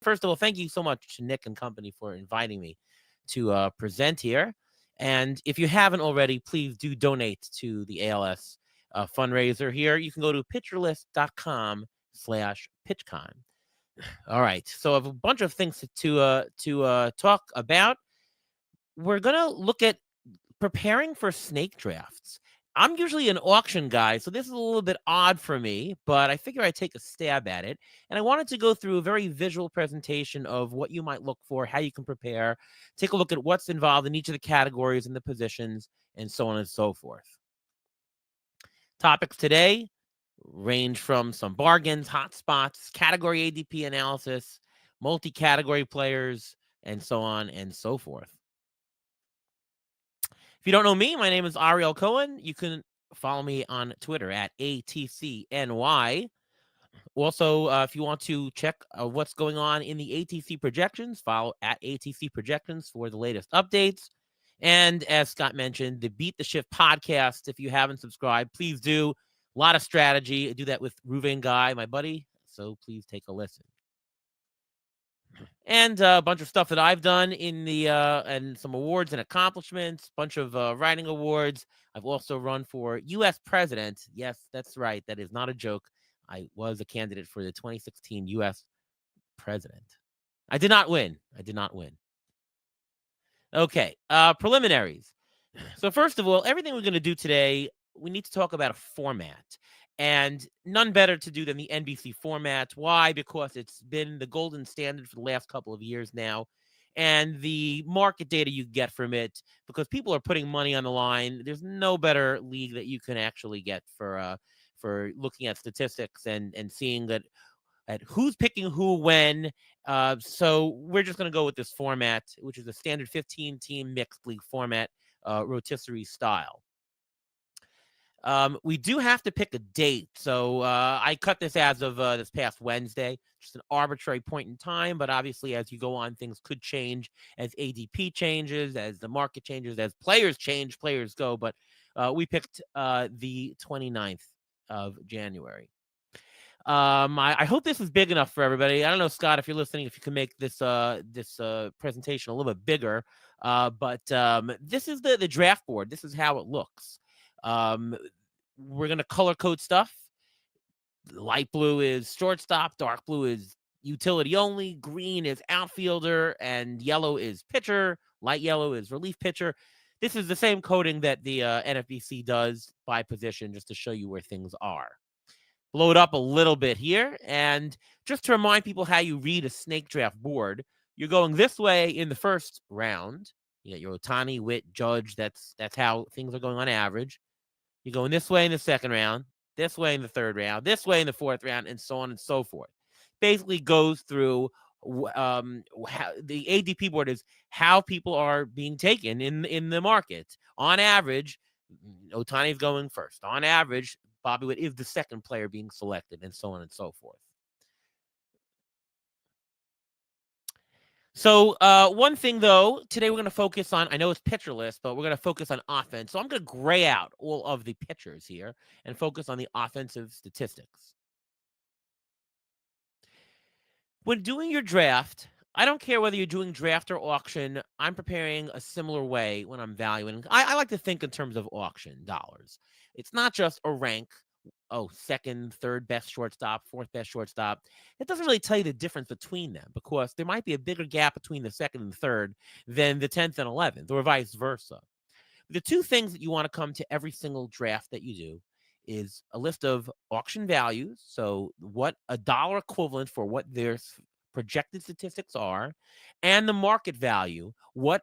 First of all, thank you so much to Nick and company for inviting me to present here. And if you haven't already, please do donate to the ALS fundraiser here. You can go to pitcherlist.com/PitchCon. All right. So I have a bunch of things to talk about. We're gonna look at preparing for snake drafts. I'm usually an auction guy, so this is a little bit odd for me, but I figure I'd take a stab at it. And I wanted to go through a very visual presentation of what you might look for, how you can prepare, take a look at what's involved in each of the categories and the positions, and so on and so forth. Topics today range from some bargains, hotspots, category ADP analysis, multi-category players, and so on and so forth. If you don't know me, my name is Ariel Cohen. You can follow me on Twitter at ATCNY. Also, if you want to check what's going on in the ATC projections, follow at ATC projections for the latest updates. And as Scott mentioned, the Beat the Shift podcast. If you haven't subscribed, please do. A lot of strategy. I do that with Ruven Guy, my buddy. So please take a listen. And a bunch of stuff that I've done in the and some awards and accomplishments, bunch of writing awards. I've also run for U.S. president. Yes, that's right. That is not a joke. I was a candidate for the 2016 U.S. president. I did not win. Okay, preliminaries. So first of all, everything we're going to do today, we need to talk about a format. And none better to do than the NBC format. Why? Because it's been the golden standard for the last couple of years now. And the market data you get from it, because people are putting money on the line, there's no better league that you can actually get for looking at statistics and seeing that at who's picking who when. So we're just going to go with this format, which is a standard 15-team mixed league format, rotisserie style. We do have to pick a date. So I cut this as of this past Wednesday, just an arbitrary point in time. But obviously, as you go on, things could change as ADP changes, as the market changes, as players change, players go. But we picked the 29th of January. I hope this is big enough for everybody. I don't know, Scott, if you're listening, if you can make this presentation a little bit bigger. But this is the draft board. This is how it looks. We're going to color code stuff. Light blue is shortstop, dark blue is utility only, green is outfielder, and yellow is pitcher. Light yellow is relief pitcher. This is the same coding that the NFBC does by position, just to show you where things are. Blow it up a little bit here, and just to remind people how you read a snake draft board, you're going this way in the first round. You got your Ohtani, Witt, Judge. That's how things are going on average. You're going this way in the second round, this way in the third round, this way in the fourth round, and so on and so forth. Basically goes through how the ADP board is how people are being taken in the market. On average, Ohtani is going first. On average, Bobby Witt is the second player being selected, and so on and so forth. So one thing, though, today we're going to focus on, I know it's pitcher list, but we're going to focus on offense. So I'm going to gray out all of the pitchers here and focus on the offensive statistics. When doing your draft, I don't care whether you're doing draft or auction. I'm preparing a similar way when I'm valuing. I like to think in terms of auction dollars. It's not just a rank. Oh, second, third best shortstop, fourth best shortstop. It doesn't really tell you the difference between them because there might be a bigger gap between the second and third than the 10th and 11th, or vice versa. The two things that you want to come to every single draft that you do is a list of auction values. So what a dollar equivalent for what their projected statistics are, and the market value, what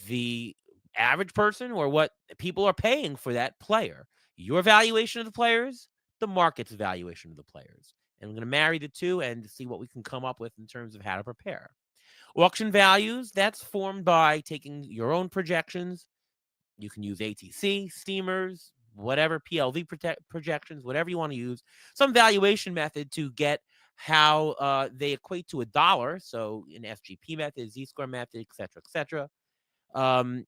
the average person or what people are paying for that player. Your valuation of the players, the market's valuation of the players. And we're going to marry the two and see what we can come up with in terms of how to prepare. Auction values, that's formed by taking your own projections. You can use ATC, steamers, whatever, PLV projections, whatever you want to use. Some valuation method to get how they equate to a dollar. So an SGP method, Z-score method, et cetera, et cetera.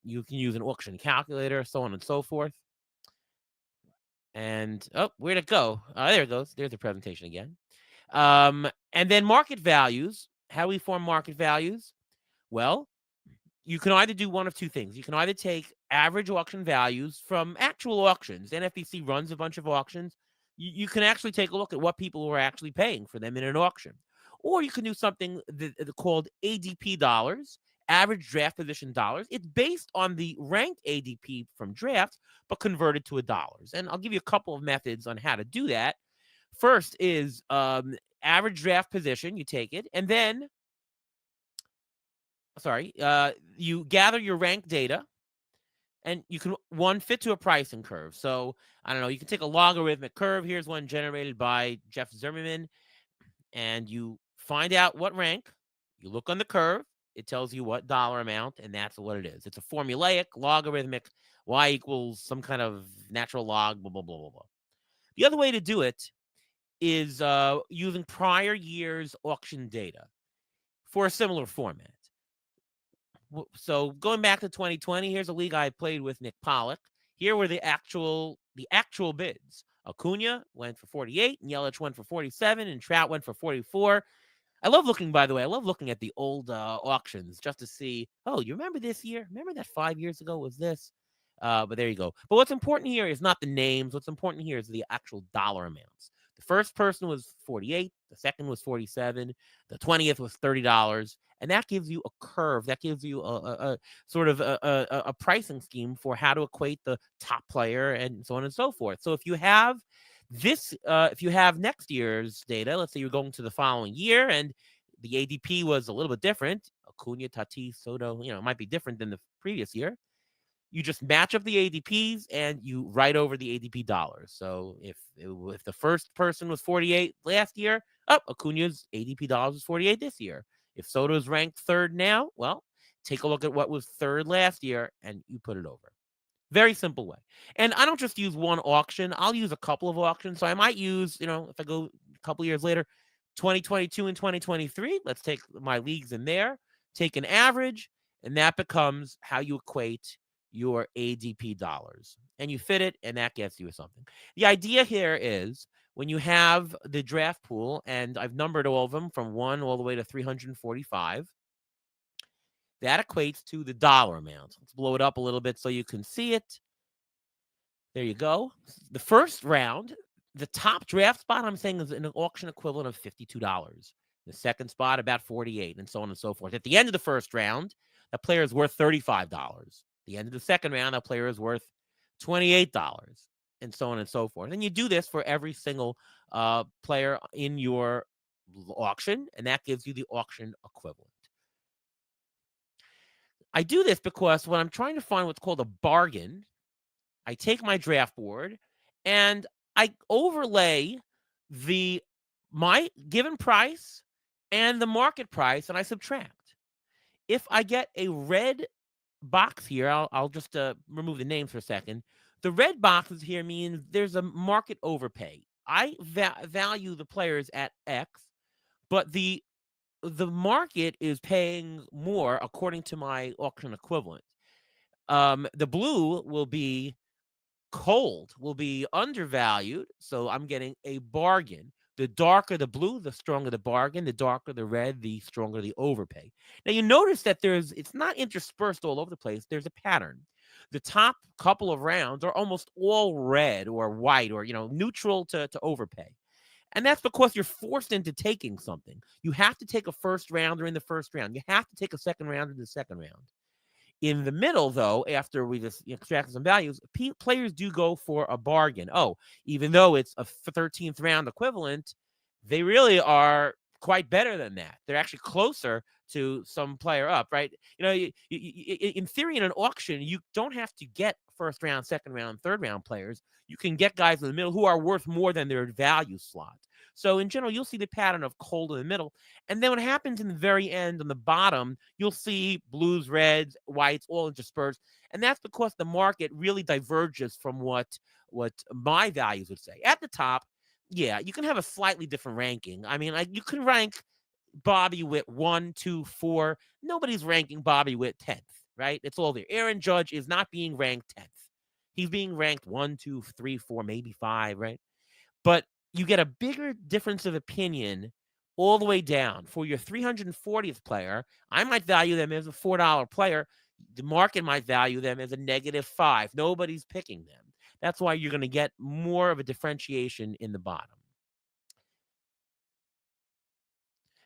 You can use an auction calculator, so on and so forth. And, oh, where'd it go? There it goes. There's the presentation again. And then market values. How do we form market values? Well, you can either do one of two things. You can either take average auction values from actual auctions. NFBC runs a bunch of auctions. You can actually take a look at what people were actually paying for them in an auction. Or you can do something called ADP dollars, average draft position dollars. It's based on the ranked ADP from drafts, but converted to a dollars. And I'll give you a couple of methods on how to do that. First is average draft position. You take it, and then you gather your rank data, and you can fit to a pricing curve. So I don't know, you can take a logarithmic curve. Here's one generated by Jeff Zimmerman, and you find out what rank. You look on the curve. It tells you what dollar amount, and that's what it is. It's a formulaic, logarithmic, y equals some kind of natural log, blah, blah, blah, blah, blah. The other way to do it is using prior year's auction data for a similar format. So going back to 2020, here's a league I played with Nick Pollock. Here were the actual bids. Acuna went for 48, and Yelich went for 47, and Trout went for 44. I love looking at the old auctions just to see, oh, you remember this year? Remember that 5 years ago was this? But there you go. But what's important here is not the names. What's important here is the actual dollar amounts. The first person was 48. The second was 47. The 20th was $30. And that gives you a curve. That gives you a sort of a pricing scheme for how to equate the top player and so on and so forth. So if you have if you have next year's data, let's say you're going to the following year and the ADP was a little bit different, Acuna, Tatis, Soto, it might be different than the previous year. You just match up the ADPs and you write over the ADP dollars. So if the first person was 48 last year, Acuna's ADP dollars is 48 this year. If Soto's ranked third now, well, take a look at what was third last year and you put it over. Very simple way. And I don't just use one auction. I'll use a couple of auctions. So I might use, if I go a couple years later, 2022 and 2023, let's take my leagues in there, take an average, and that becomes how you equate your ADP dollars. And you fit it, and that gets you something. The idea here is when you have the draft pool, and I've numbered all of them from 1 all the way to 345, that equates to the dollar amount. Let's blow it up a little bit so you can see it. There you go. The first round, the top draft spot, I'm saying, is an auction equivalent of $52. The second spot, about 48, and so on and so forth. At the end of the first round, that player is worth $35. The end of the second round, that player is worth $28, and so on and so forth. And you do this for every single player in your auction, and that gives you the auction equivalent. I do this because when I'm trying to find what's called a bargain, I take my draft board and I overlay my given price and the market price, and I subtract. If I get a red box here, I'll just remove the names for a second. The red boxes here means there's a market overpay. I value the players at X, but the market is paying more according to my auction equivalent. The blue will be cold, will be undervalued, so I'm getting a bargain. The darker the blue, the stronger the bargain. The darker the red, the stronger the overpay. Now you notice that it's not interspersed all over the place. There's a pattern. The top couple of rounds are almost all red or white or neutral to overpay. And that's because you're forced into taking something. You have to take a first rounder in the first round. You have to take a second rounder in the second round. In the middle, though, after we just extracted some values, players do go for a bargain. Oh, even though it's a 13th round equivalent, they really are quite better than that. They're actually closer to some player up, right? In theory, in an auction, you don't have to get first round, second round, third round players. You can get guys in the middle who are worth more than their value slot. So in general, you'll see the pattern of cold in the middle. And then what happens in the very end on the bottom, you'll see blues, reds, whites, all interspersed. And that's because the market really diverges from what my values would say. At the top, yeah, you can have a slightly different ranking. I mean, you can rank Bobby Witt 1, 2, 4. Nobody's ranking Bobby Witt 10th, right? It's all there. Aaron Judge is not being ranked 10th. He's being ranked 1, 2, 3, 4, maybe 5, right? But you get a bigger difference of opinion all the way down. For your 340th player, I might value them as a $4 player. The market might value them as a -5. Nobody's picking them. That's why you're going to get more of a differentiation in the bottom.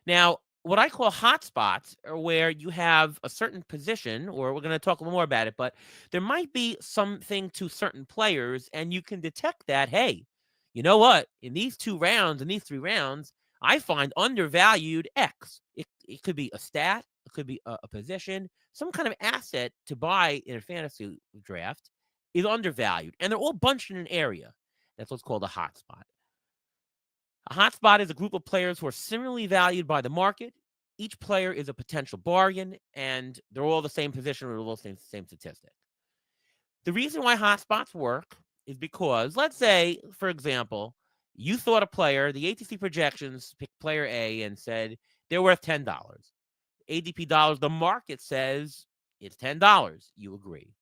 Now, what I call hotspots are where you have a certain position, or we're going to talk a little more about it, but there might be something to certain players, and you can detect that, hey, you know what? In these 2 rounds, in these 3 rounds, I find undervalued X. It could be a stat, it could be a position, some kind of asset to buy in a fantasy draft is undervalued, and they're all bunched in an area. That's what's called a hotspot. A hotspot is a group of players who are similarly valued by the market. Each player is a potential bargain, and they're all the same position or all the same statistic. The reason why hotspots work is because, let's say, for example, you thought a player, the ATC projections picked player A and said they're worth $10. ADP dollars, the market says it's $10. You agree.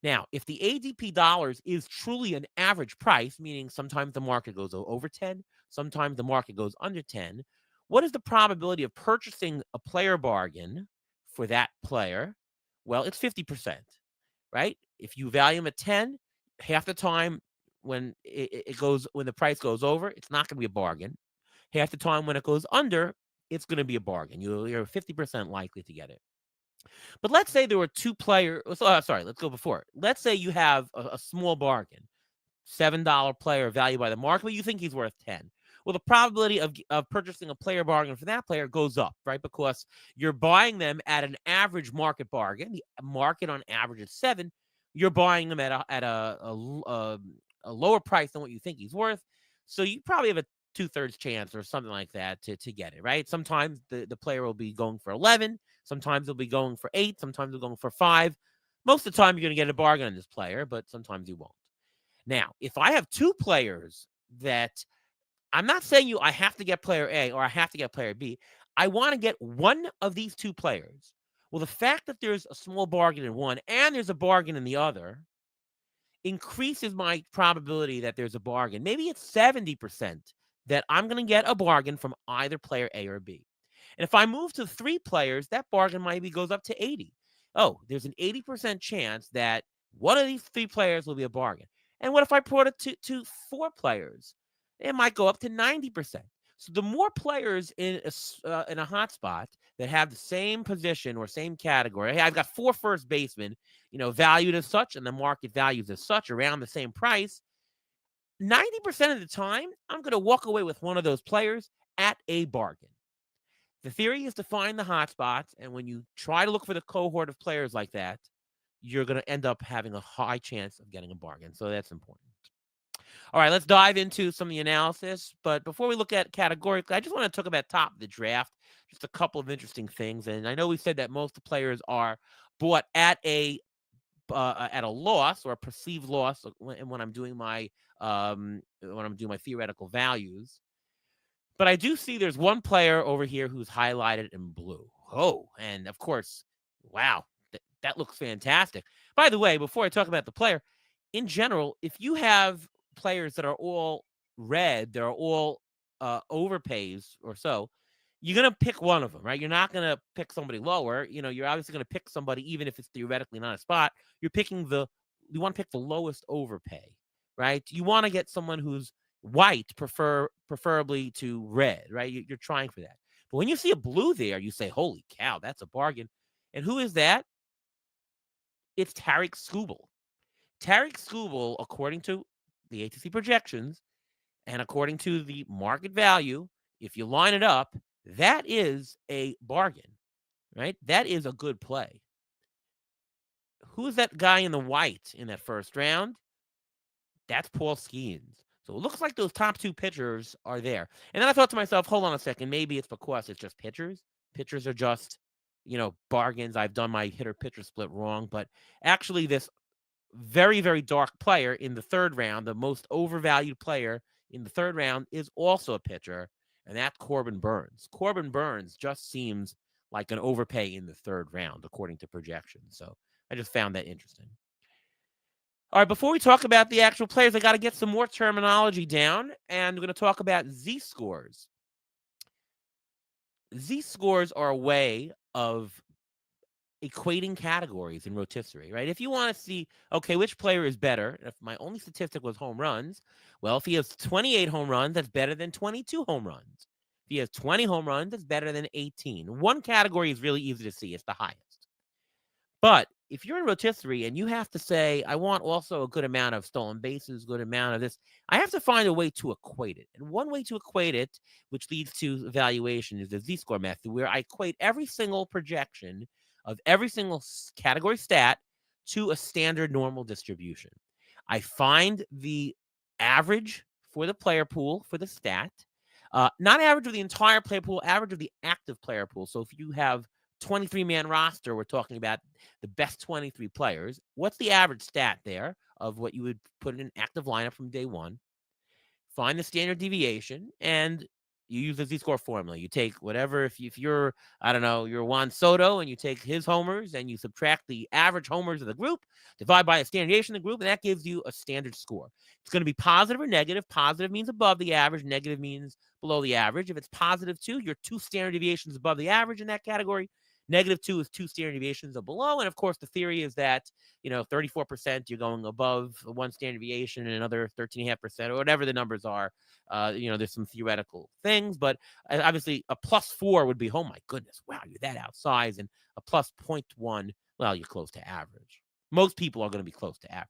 Now, if the ADP dollars is truly an average price, meaning sometimes the market goes over 10, sometimes the market goes under 10, what is the probability of purchasing a player bargain for that player? Well, it's 50%, right? If you value them at 10, half the time when when the price goes over, it's not going to be a bargain. Half the time when it goes under, it's going to be a bargain. You're 50% likely to get it. But let's say there were 2 players. Sorry, let's go before. Let's say you have a small bargain, $7 player valued by the market, but you think he's worth 10. Well, the probability of purchasing a player bargain for that player goes up, right? Because you're buying them at an average market bargain. The market on average is 7. You're buying them at a lower price than what you think he's worth. So you probably have a 2/3 chance or something like that to get it, right? Sometimes the player will be going for 11. Sometimes they'll be going for 8. Sometimes they're going for 5. Most of the time, you're going to get a bargain on this player, but sometimes you won't. Now, if I have 2 players that I'm not saying I have to get player A or I have to get player B, I want to get one of these 2 players. Well, the fact that there's a small bargain in one and there's a bargain in the other increases my probability that there's a bargain. Maybe it's 70% that I'm going to get a bargain from either player A or B. And if I move to 3 players, that bargain maybe goes up to 80. Oh, there's an 80% chance that one of these 3 players will be a bargain. And what if I brought it to 4 players? It might go up to 90%. So the more players in a hotspot that have the same position or same category, hey, I've got 4 first basemen, valued as such, and the market values as such around the same price. 90% of the time, I'm going to walk away with one of those players at a bargain. The theory is to find the hotspots, and when you try to look for the cohort of players like that, you're going to end up having a high chance of getting a bargain. So that's important. All right, let's dive into some of the analysis. But before we look at categorically, I just want to talk about top of the draft, just a couple of interesting things. And I know we said that most of the players are bought at a loss or a perceived loss when I'm doing my theoretical values. But I do see there's one player over here who's highlighted in blue. Oh, and of course, wow, that looks fantastic. By the way, before I talk about the player, in general, if you have players that are all red, they're all overpays or so, you're going to pick one of them, right? You're not going to pick somebody lower. You're obviously going to pick somebody, even if it's theoretically not a spot. You want to pick the lowest overpay, right? You want to get someone who's white, preferably to red, right? You're trying for that. But when you see a blue there, you say, holy cow, that's a bargain. And who is that? It's Tarik Skubal. Tarik Skubal, according to the ATC projections and according to the market value, if you line it up, that is a bargain, right? That is a good play. Who's that guy in the white in that first round? That's Paul Skeens. So it looks like those top 2 pitchers are there. And then I thought to myself, hold on a second, maybe it's because it's just pitchers. Pitchers are just, bargains. I've done my hitter-pitcher split wrong. But actually, this very, very dark player in the 3rd round, the most overvalued player in the 3rd round, is also a pitcher, and that's Corbin Burnes. Corbin Burnes just seems like an overpay in the 3rd round, according to projections. So I just found that interesting. All right, before we talk about the actual players, I got to get some more terminology down, and we're going to talk about Z-scores. Z-scores are a way of equating categories in rotisserie, right? If you want to see, okay, which player is better, if my only statistic was home runs, well, if he has 28 home runs, that's better than 22 home runs. If he has 20 home runs, that's better than 18. One category is really easy to see. It's the highest. But if you're in rotisserie and you have to say, I want also a good amount of stolen bases, good amount of this, I have to find a way to equate it. And one way to equate it, which leads to evaluation, is the Z-score method, where I equate every single projection of every single category stat to a standard normal distribution. I find the average for the player pool for the stat, not average of the entire player pool, average of the active player pool. So if you have 23-man roster, we're talking about the best 23 players. What's the average stat there of what you would put in an active lineup from day one? Find the standard deviation, and you use the Z-score formula. You take whatever, if you're, I don't know, you're Juan Soto, and you take his homers, and you subtract the average homers of the group, divide by a standard deviation of the group, and that gives you a standard score. It's going to be positive or negative. Positive means above the average. Negative means below the average. If it's positive 2, you're 2 standard deviations above the average in that category. Negative 2 is 2 standard deviations of below. And of course, the theory is that, 34% you're going above one standard deviation and another 13.5% or whatever the numbers are. There's some theoretical things, but obviously a +4 would be, oh my goodness, wow, you're that outsized. And a plus 0.1, well, you're close to average. Most people are going to be close to average.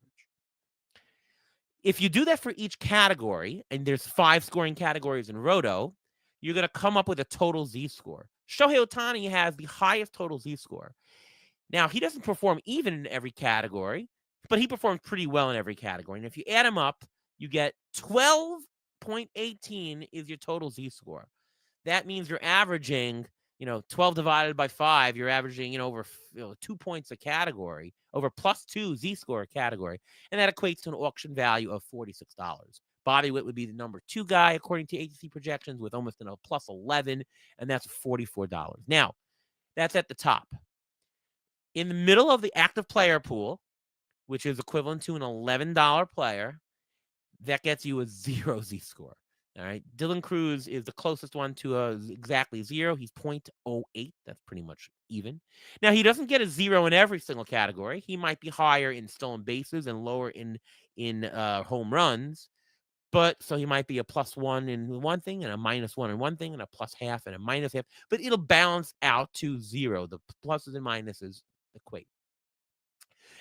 If you do that for each category, and there's 5 scoring categories in Roto, you're going to come up with a total Z-score. Shohei Ohtani has the highest total Z-score. Now, he doesn't perform even in every category, but he performs pretty well in every category. And if you add them up, you get 12.18 is your total Z-score. That means you're averaging, 12 divided by 5, you're averaging, over 2 points a category, over +2 Z-score category. And that equates to an auction value of $46. Bobby Witt would be the number 2 guy, according to agency projections, with almost a +11, and that's $44. Now, that's at the top. In the middle of the active player pool, which is equivalent to an $11 player, that gets you a 0 Z-score. All right. Dylan Cruz is the closest one to exactly 0. He's 0.08. That's pretty much even. Now, he doesn't get a 0 in every single category. He might be higher in stolen bases and lower in home runs. But so he might be a +1 in one thing and a -1 in one thing and a +0.5 and a -0.5. But it'll balance out to 0. The pluses and minuses equate.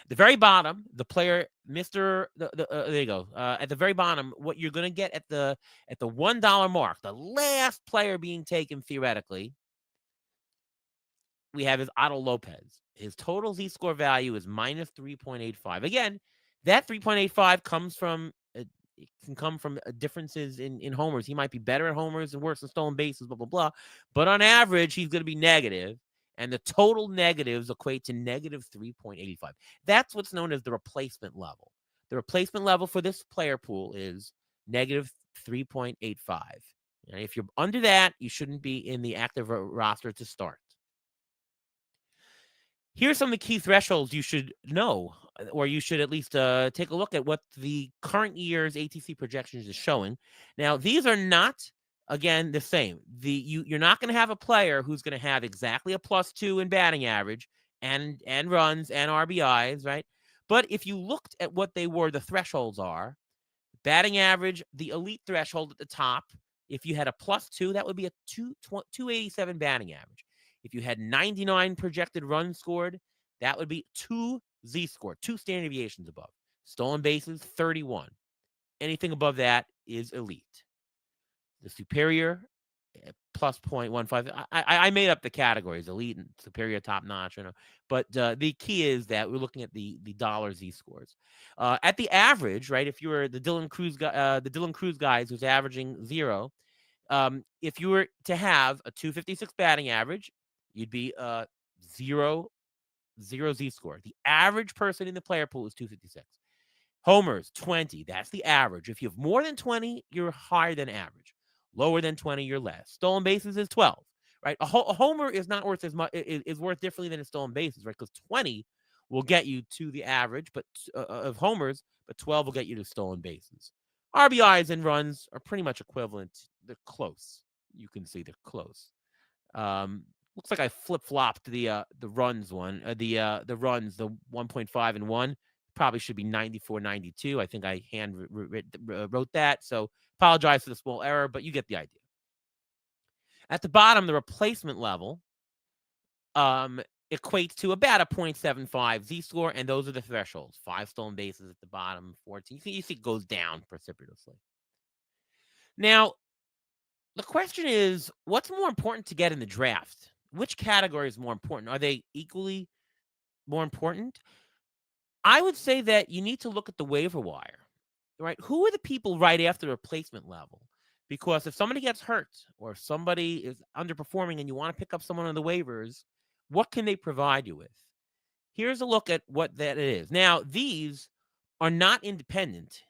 At the very bottom, the player, there you go. At the very bottom, what you're going to get at the $1 mark, the last player being taken theoretically, we have is Otto Lopez. His total Z-score value is -3.85. Again, that 3.85 comes from it can come from differences in homers. He might be better at homers and worse than stolen bases, blah blah blah. But on average, he's going to be negative. And the total negatives equate to -3.85. That's what's known as the replacement level. The replacement level for this player pool is -3.85. And if you're under that, you shouldn't be in the active roster to start. Here's some of the key thresholds you should know, or you should at least take a look at what the current year's ATC projections is showing. Now, these are not, again, the same. You're not going to have a player who's going to have exactly a +2 in batting average and runs and RBIs, right? But if you looked at what the thresholds are, batting average, the elite threshold at the top, if you had a +2, that would be a 287 batting average. If you had 99 projected runs scored, that would be 2 Z-score, 2 standard deviations above. Stolen bases, 31. Anything above that is elite. The superior, +0.15. I made up the categories, elite and superior, top notch, But the key is that we're looking at the dollar Z-scores. At the average, right? If you were the Dylan Cruz guys who's averaging 0, if you were to have a 256 batting average, you'd be 0 Z-score. The average person in the player pool is 256. Homers, 20. That's the average. If you have more than 20, you're higher than average. Lower than 20, you're less. Stolen bases is 12, right? A homer is not worth as much, is worth differently than a stolen bases, right? Because 20 will get you to the average of homers, but 12 will get you to stolen bases. RBIs and runs are pretty much equivalent. They're close. You can see they're close. Looks like I flip flopped the runs one, the runs, the 1.5 and 1 probably should be 94, 92. I think I wrote that. So apologize for the small error, but you get the idea. At the bottom, the replacement level um, equates to about a 0.75 z-score, and those are the thresholds. 5 stolen bases at the bottom, 14. You see it goes down precipitously. Now, the question is, what's more important to get in the draft? Which category is more important? Are they equally more important? I would say that you need to look at the waiver wire, right? Who are the people right after the replacement level? Because if somebody gets hurt or if somebody is underperforming and you want to pick up someone on the waivers, what can they provide you with? Here's a look at what that is. Now, these are not independent.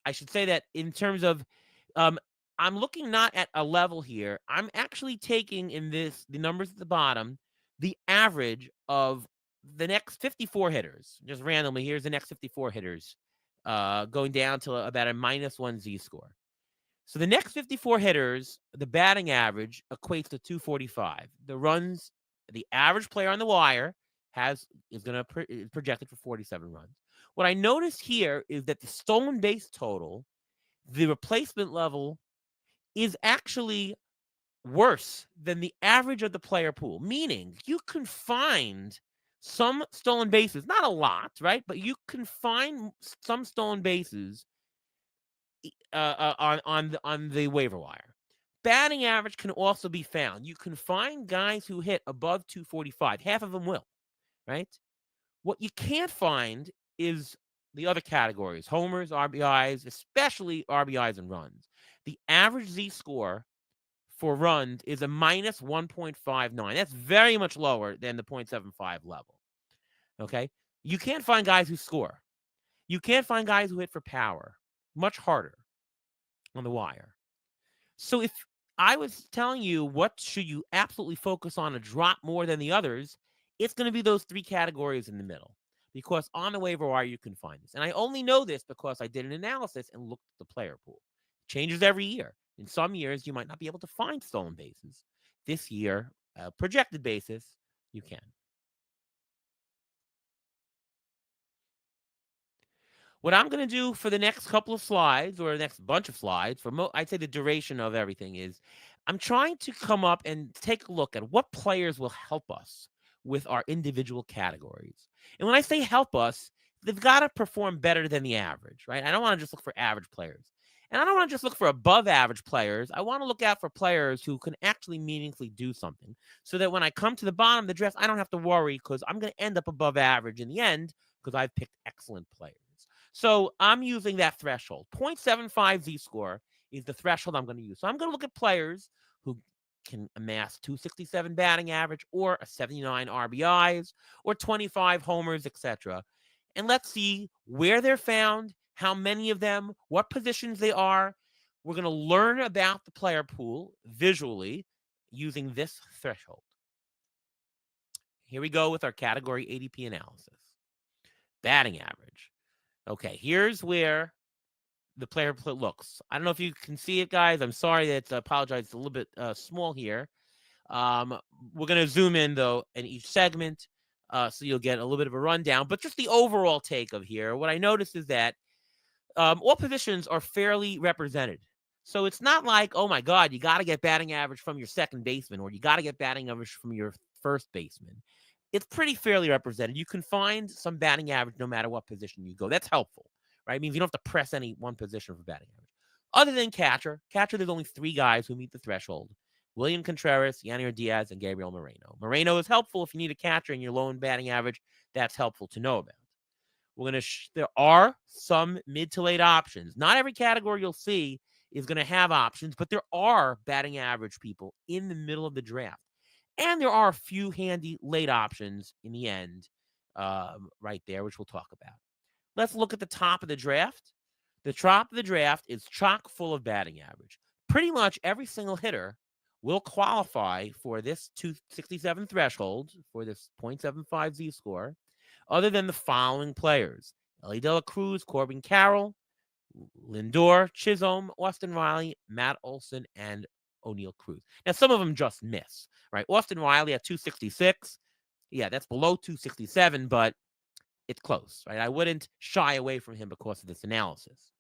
I should say that in terms of, um, I'm looking not at a level here. I'm actually taking in this, the numbers at the bottom, the average of the next 54 hitters. Just randomly, here's the next 54 hitters, going down to about a -1 z-score. So the next 54 hitters, the batting average equates to 245. The runs, the average player on the wire is going to projected for 47 runs. What I notice here is that the stolen base total, the replacement level, is actually worse than the average of the player pool, meaning you can find some stolen bases, not a lot, right? But you can find some stolen bases on the waiver wire. Batting average can also be found. You can find guys who hit above 245. Half of them will, right? What you can't find is the other categories: homers, RBIs, especially RBIs and runs. The average z-score for runs is a -1.59. That's very much lower than the 0.75 level. Okay? You can't find guys who score. You can't find guys who hit for power. Much harder on the wire. So if I was telling you what should you absolutely focus on to drop more than the others, it's going to be those 3 categories in the middle. Because on the waiver wire, you can find this. And I only know this because I did an analysis and looked at the player pool. It changes every year. In some years, you might not be able to find stolen bases. This year, projected basis, you can. What I'm going to do for the next couple of slides, or the next bunch of slides, I'd say the duration of everything, is I'm trying to come up and take a look at what players will help us with our individual categories. And when I say help us, they've got to perform better than the average, right? I don't want to just look for average players. And I don't want to just look for above average players. I want to look out for players who can actually meaningfully do something, so that when I come to the bottom of the draft, I don't have to worry because I'm going to end up above average in the end because I've picked excellent players. So I'm using that threshold. 0.75 z-score is the threshold I'm going to use. So I'm going to look at players who can amass 267 batting average or a 79 RBIs or 25 homers, etc. And let's see where they're found, how many of them, what positions they are. We're going to learn about the player pool visually using this threshold. Here we go with our category ADP analysis. Batting average. Okay, here's where the player looks. I don't know if you can see it, guys. I'm sorry that I apologize. It's a little bit small here. We're going to zoom in, though, in each segment, so you'll get a little bit of a rundown. But just the overall take of here, what I noticed is that all positions are fairly represented. So it's not like, oh, my God, you got to get batting average from your second baseman or you got to get batting average from your first baseman. It's pretty fairly represented. You can find some batting average no matter what position you go. That's helpful, right? It means you don't have to press any one position for batting average. Other than catcher, there's only 3 guys who meet the threshold: William Contreras, Yanier Diaz, and Gabriel Moreno. Moreno is helpful if you need a catcher and you're low in batting average. That's helpful to know about. There are some mid to late options. Not every category you'll see is going to have options, but there are batting average people in the middle of the draft. And there are a few handy late options in the end, right there, which we'll talk about. Let's look at the top of the draft. The top of the draft is chock full of batting average. Pretty much every single hitter will qualify for this 267 threshold, for this 0.75 z-score, other than the following players: Ellie De La Cruz, Corbin Carroll, Lindor, Chisholm, Austin Riley, Matt Olson, and O'Neal Cruz. Now, some of them just miss, right? Austin Riley at 266. Yeah, that's below 267, but it's close, right? I wouldn't shy away from him because of this analysis.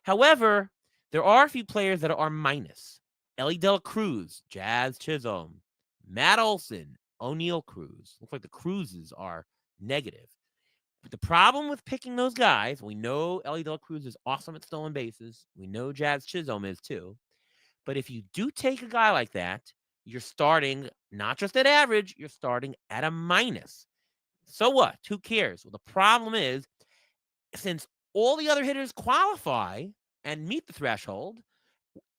However, there are a few players that are minus. Ellie De La Cruz, Jazz Chisholm, Matt Olson, O'Neal Cruz. Looks like the Cruzes are negative. But the problem with picking those guys, we know Ellie De La Cruz is awesome at stolen bases. We know Jazz Chisholm is too. But if you do take a guy like that, you're starting not just at average, you're starting at a minus. So what? Who cares? Well, the problem is, since all the other hitters qualify and meet the threshold,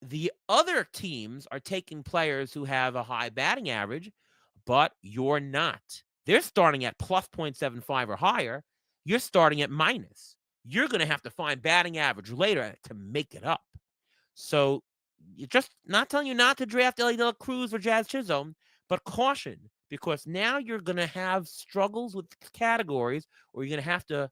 the other teams are taking players who have a high batting average, but you're not. They're starting at plus 0.75 or higher. You're starting at minus. You're going to have to find batting average later to make it up. So, just not telling you not to draft Ellie De La Cruz or Jazz Chisholm, but caution, because now you're going to have struggles with categories, or you're going to have to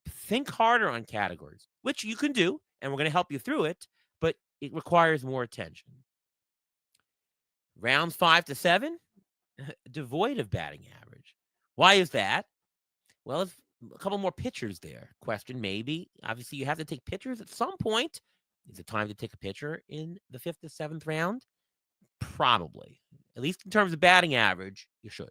think harder on categories, which you can do, and we're going to help you through it, but it requires more attention. Rounds 5 to 7, devoid of batting average. Why is that? Well, it's a couple more pitchers there. Question, maybe. Obviously, you have to take pitchers at some point. Is it time to take a pitcher in the 5th to 7th round? Probably. At least in terms of batting average, you should.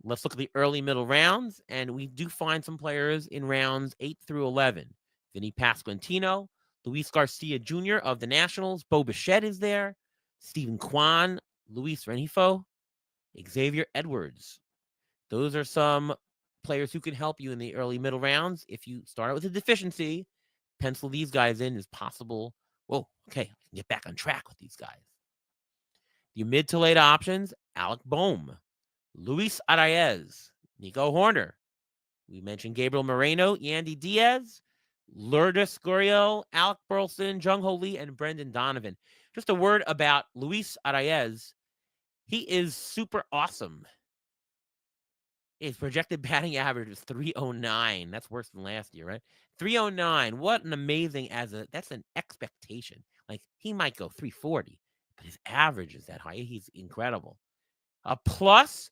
Let's look at the early middle rounds, and we do find some players in rounds 8 through 11. Vinny Pasquantino, Luis Garcia Jr. of the Nationals, Bo Bichette is there, Stephen Kwan, Luis Renifo, Xavier Edwards. Those are some players who can help you in the early middle rounds. If you start out with a deficiency, pencil these guys in as possible. Whoa, okay, I can get back on track with these guys. Your mid to late options, Alec Boehm, Luis Arias, Nico Horner. We mentioned Gabriel Moreno, Yandy Diaz, Lourdes Gurriel, Alec Burleson, Jung Ho Lee, and Brendan Donovan. Just a word about Luis Arias. He is super awesome. His projected batting average is 309. That's worse than last year, right? 309. What an amazing that's an expectation. Like, he might go 340, but his average is that high. He's incredible. A plus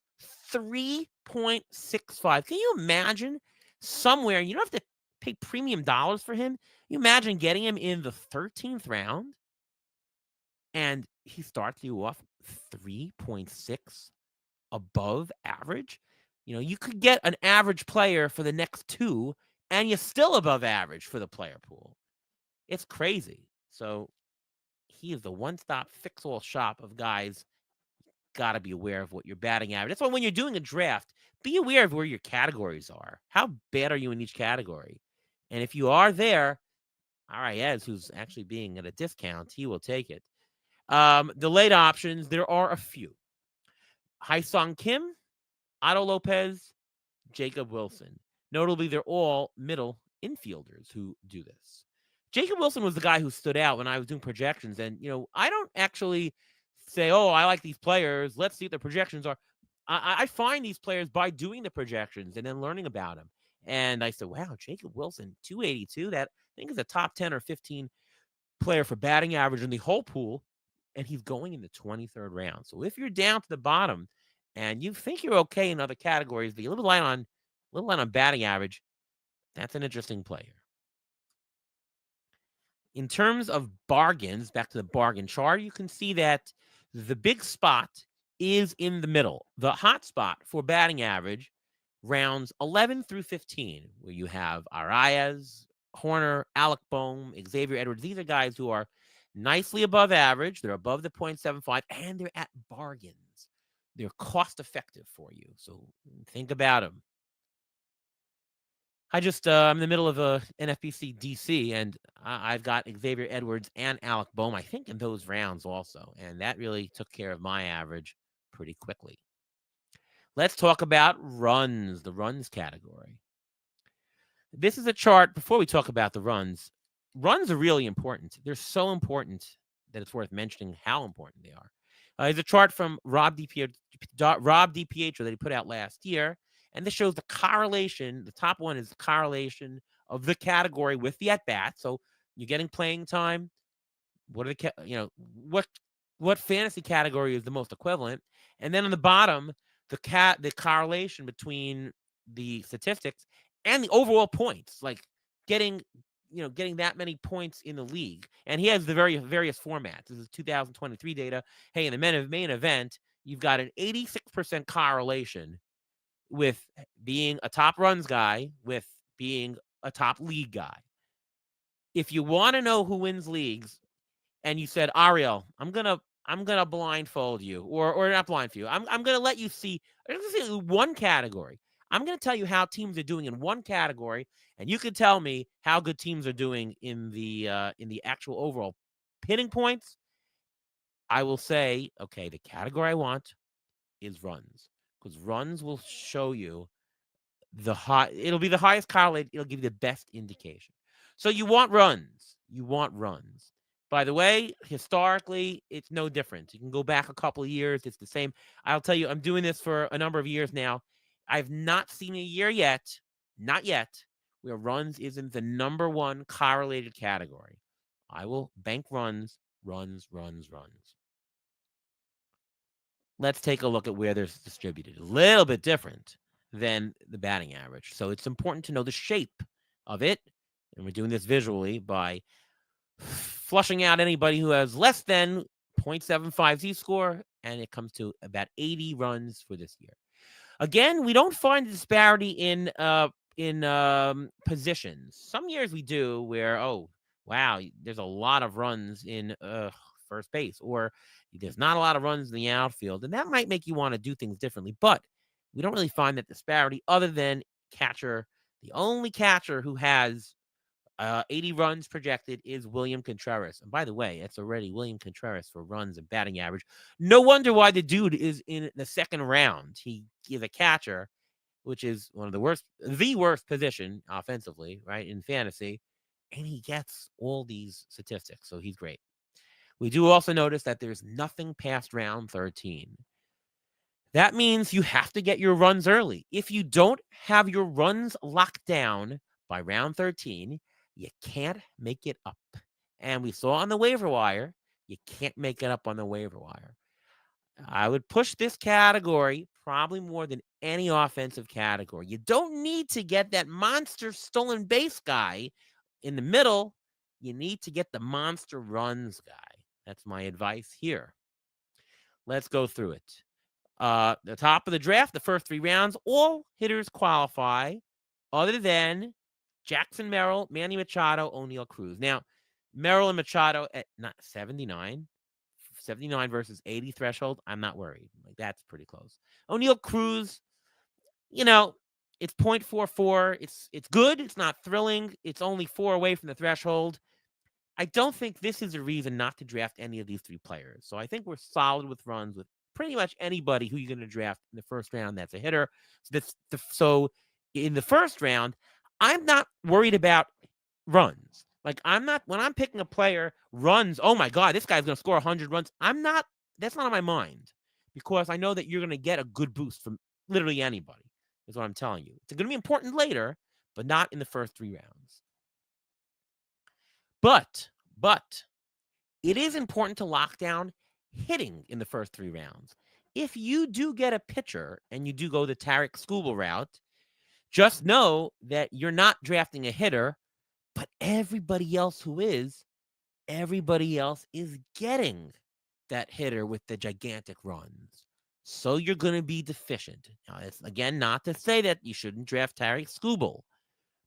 3.65. Can you imagine somewhere, you don't have to pay premium dollars for him. You imagine getting him in the 13th round and he starts you off 3.6 above average. You know, you could get an average player for the next two, and you're still above average for the player pool. It's crazy. So he is the one-stop fix-all shop of guys. Got to be aware of what your batting average. That's why when you're doing a draft, be aware of where your categories are. How bad are you in each category? And if you are there, Arias, who's actually being at a discount, he will take it. The late options, there are a few. Hai-Sung Kim, Otto Lopez, Jacob Wilson. Notably, they're all middle infielders who do this. Jacob Wilson was the guy who stood out when I was doing projections. And, you know, I don't actually say, oh, I like these players. Let's see what the projections are. I find these players by doing the projections and then learning about them. And I said, wow, Jacob Wilson, 282. That I think is a top 10 or 15 player for batting average in the whole pool. And he's going in the 23rd round. So if you're down to the bottom and you think you're okay in other categories, but you're a little light on batting average, that's an interesting player. In terms of bargains, back to the bargain chart, you can see that the big spot is in the middle. The hot spot for batting average, rounds 11 through 15, where you have Arias, Horner, Alec Boehm, Xavier Edwards. These are guys who are nicely above average. They're above the 0.75, and they're at bargains. They're cost effective for you. So think about them. I'm in the middle of a NFBC DC, and I've got Xavier Edwards and Alec Boehm, I think, in those rounds also. And that really took care of my average pretty quickly. Let's talk about runs, the runs category. This is a chart, before we talk about the runs, runs are really important. They're so important that it's worth mentioning how important they are. There's a chart from Rob DiPietro that he put out last year, and this shows the correlation. The top one is the correlation of the category with the at-bat. So you're getting playing time. What are what fantasy category is the most equivalent? And then on the bottom, the correlation between the statistics and the overall points, like getting getting that many points in the league. And he has the various formats. This is 2023 data. Hey, in the main event, you've got an 86% correlation with being a top runs guy with being a top league guy. If you want to know who wins leagues, and you said, Ariel, I'm gonna blindfold you, or not blindfold you. I'm gonna let you see. I'm gonna see one category. I'm gonna tell you how teams are doing in one category, and you can tell me how good teams are doing in the actual overall pinning points. I will say, okay, the category I want is runs, because runs will show you it'll be the highest correlate. It'll give you the best indication. So you want runs. You want runs. By the way, historically, it's no different. You can go back a couple of years. It's the same. I'll tell you, I'm doing this for a number of years now. I've not seen a year yet, not yet, where runs isn't the number one correlated category. I will bank runs, runs, runs, runs. Let's take a look at where they're distributed. A little bit different than the batting average. So it's important to know the shape of it. And we're doing this visually by flushing out anybody who has less than 0.75 Z-score, and it comes to about 80 runs for this year. Again, we don't find a disparity in positions. Some years we do, where wow, there's a lot of runs in first base, or there's not a lot of runs in the outfield, and that might make you want to do things differently. But we don't really find that disparity, other than catcher. The only catcher who has 80 runs projected is William Contreras. And by the way, it's already William Contreras for runs and batting average. No wonder why the dude is in the second round. He is a catcher, which is one of the worst position offensively, right, in fantasy. And he gets all these statistics. So he's great. We do also notice that there's nothing past round 13. That means you have to get your runs early. If you don't have your runs locked down by round 13, you can't make it up. And we saw on the waiver wire, you can't make it up on the waiver wire. I would push this category probably more than any offensive category. You don't need to get that monster stolen base guy in the middle. You need to get the monster runs guy. That's my advice here. Let's go through it. The top of the draft, the first 3 rounds, all hitters qualify other than Jackson Merrill, Manny Machado, O'Neill Cruz. Now, Merrill and Machado at 79 versus 80 threshold, I'm not worried. Like, that's pretty close. O'Neill Cruz, it's 0.44. It's good. It's not thrilling. It's only 4 away from the threshold. I don't think this is a reason not to draft any of these 3 players. So I think we're solid with runs with pretty much anybody who you're going to draft in the first round that's a hitter. So in the first round, I'm not worried about runs. Like, when I'm picking a player, runs, oh my God, this guy's going to score 100 runs. That's not on my mind, because I know that you're going to get a good boost from literally anybody, is what I'm telling you. It's going to be important later, but not in the first 3 rounds. But it is important to lock down hitting in the first 3 rounds. If you do get a pitcher and you do go the Tarek Skubal route, just know that you're not drafting a hitter, but everybody else is getting that hitter with the gigantic runs. So you're going to be deficient. Now, it's, again, not to say that you shouldn't draft Tarek Skubal,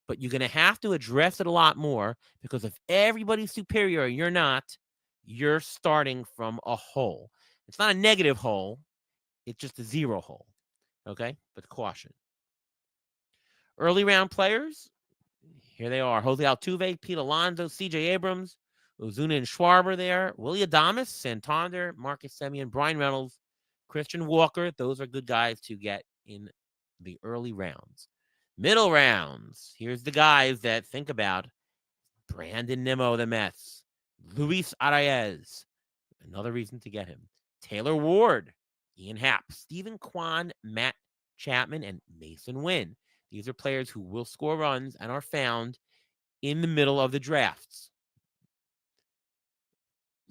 but you're going to have to address it a lot more, because if everybody's superior and you're not, you're starting from a hole. It's not a negative hole. It's just a 0 hole. Okay? But caution. Early round players, here they are. Jose Altuve, Pete Alonso, C.J. Abrams, Ozuna and Schwarber there. Willie Adames, Santander, Marcus Semien, Brian Reynolds, Christian Walker. Those are good guys to get in the early rounds. Middle rounds. Here's the guys that think about: Brandon Nimmo, the Mets. Luis Arias, another reason to get him. Taylor Ward, Ian Happ, Stephen Kwan, Matt Chapman, and Mason Wynn. These are players who will score runs and are found in the middle of the drafts.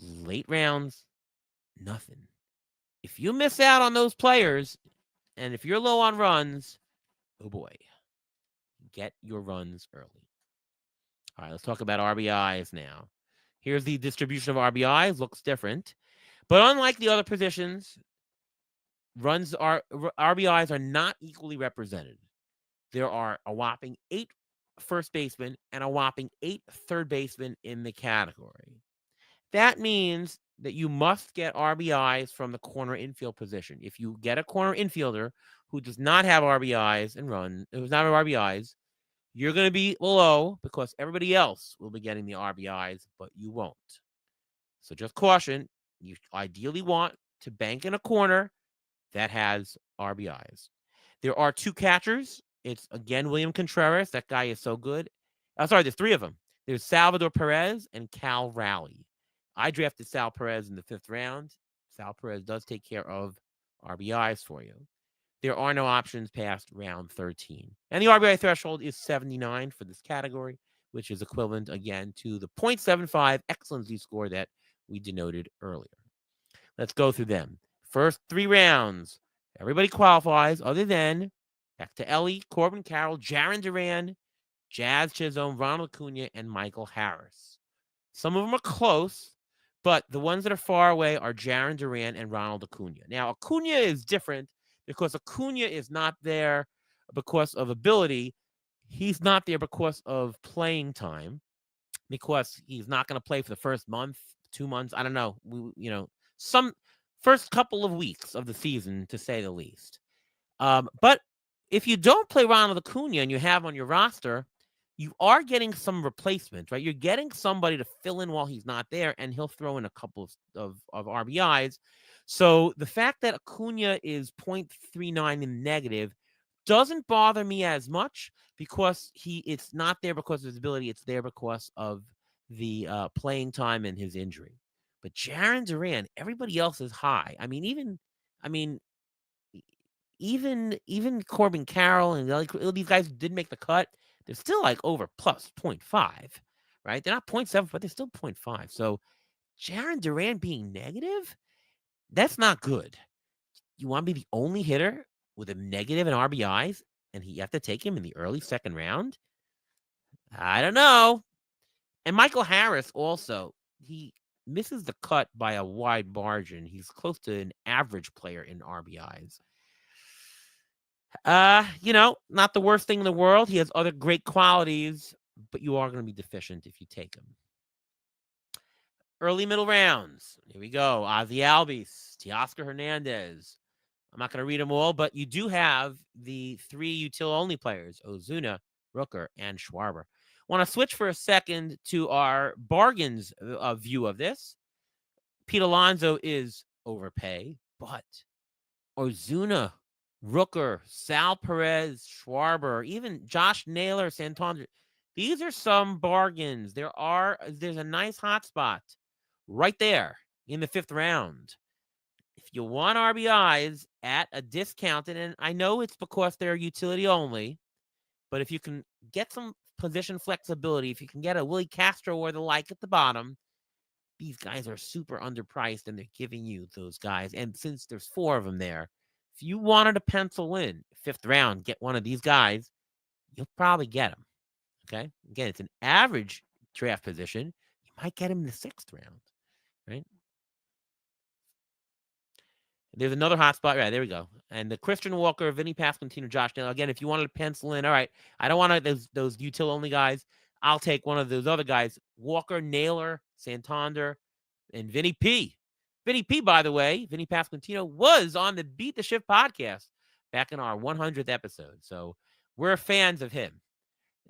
Late rounds, nothing. If you miss out on those players, and if you're low on runs, oh boy, get your runs early. All right, let's talk about RBIs now. Here's the distribution of RBIs. Looks different. But unlike the other positions, RBIs are not equally represented. There are a whopping 8 first basemen and a whopping 8 third basemen in the category. That means that you must get RBIs from the corner infield position. If you get a corner infielder who does not have RBIs who's not have RBIs, you're going to be below because everybody else will be getting the RBIs, but you won't. So just caution, you ideally want to bank in a corner that has RBIs. There are 2 catchers. It's again William Contreras. That guy is so good. There's 3 of them. There's Salvador Perez and Cal Raleigh. I drafted Sal Perez in the 5th round. Sal Perez does take care of RBIs for you. There are no options past round 13. And the RBI threshold is 79 for this category, which is equivalent, again, to the .75 excellency score that we denoted earlier. Let's go through them. First 3 rounds, everybody qualifies other than back to Ellie, Corbin Carroll, Jarren Duran, Jazz Chisholm, Ronald Acuna, and Michael Harris. Some of them are close, but the ones that are far away are Jarren Duran and Ronald Acuna. Now, Acuna is different because Acuna is not there because of ability. He's not there because of playing time, because he's not going to play for the first month, 2 months. I don't know. Some first couple of weeks of the season, to say the least. But if you don't play Ronald Acuna and you have on your roster, you are getting some replacements, right? You're getting somebody to fill in while he's not there, and he'll throw in a couple of RBIs. So the fact that Acuna is .39 in negative doesn't bother me as much because it's not there because of his ability. It's there because of the playing time and his injury. But Jarren Duran, everybody else is high. Even Corbin Carroll and these guys who did make the cut, they're still like over plus 0.5, right? They're not 0.7, but they're still 0.5. So Jarren Duran being negative, that's not good. You want to be the only hitter with a negative in RBIs, and you have to take him in the early second round? I don't know. And Michael Harris also, he misses the cut by a wide margin. He's close to an average player in RBIs. Not the worst thing in the world. He has other great qualities, but you are going to be deficient if you take him. Early middle rounds. Here we go. Ozzy Albies, Teoscar Hernandez. I'm not going to read them all, but you do have the 3 util-only players, Ozuna, Rooker, and Schwarber. Want to switch for a second to our bargains view of this. Pete Alonso is overpay, but Ozuna, Rooker, Sal Perez, Schwarber, even Josh Naylor, Santander, these are some bargains. There's a nice hot spot right there in the 5th round. If you want RBIs at a discounted, and I know it's because they're utility only, but if you can get some position flexibility, if you can get a Willie Castro or the like at the bottom, these guys are super underpriced and they're giving you those guys. And since there's 4 of them there, if you wanted to pencil in 5th round, get one of these guys, you'll probably get them. Okay. Again, it's an average draft position. You might get him in the 6th round, right? There's another hot spot. Right, there we go. And the Christian Walker, Vinny Pasquantino, Josh Naylor. Again, if you wanted to pencil in, all right, I don't want those util-only guys. I'll take one of those other guys, Walker, Naylor, Santander, and Vinny P. Vinny P, by the way, Vinny Pasquantino was on the Beat the Shift podcast back in our 100th episode. So we're fans of him.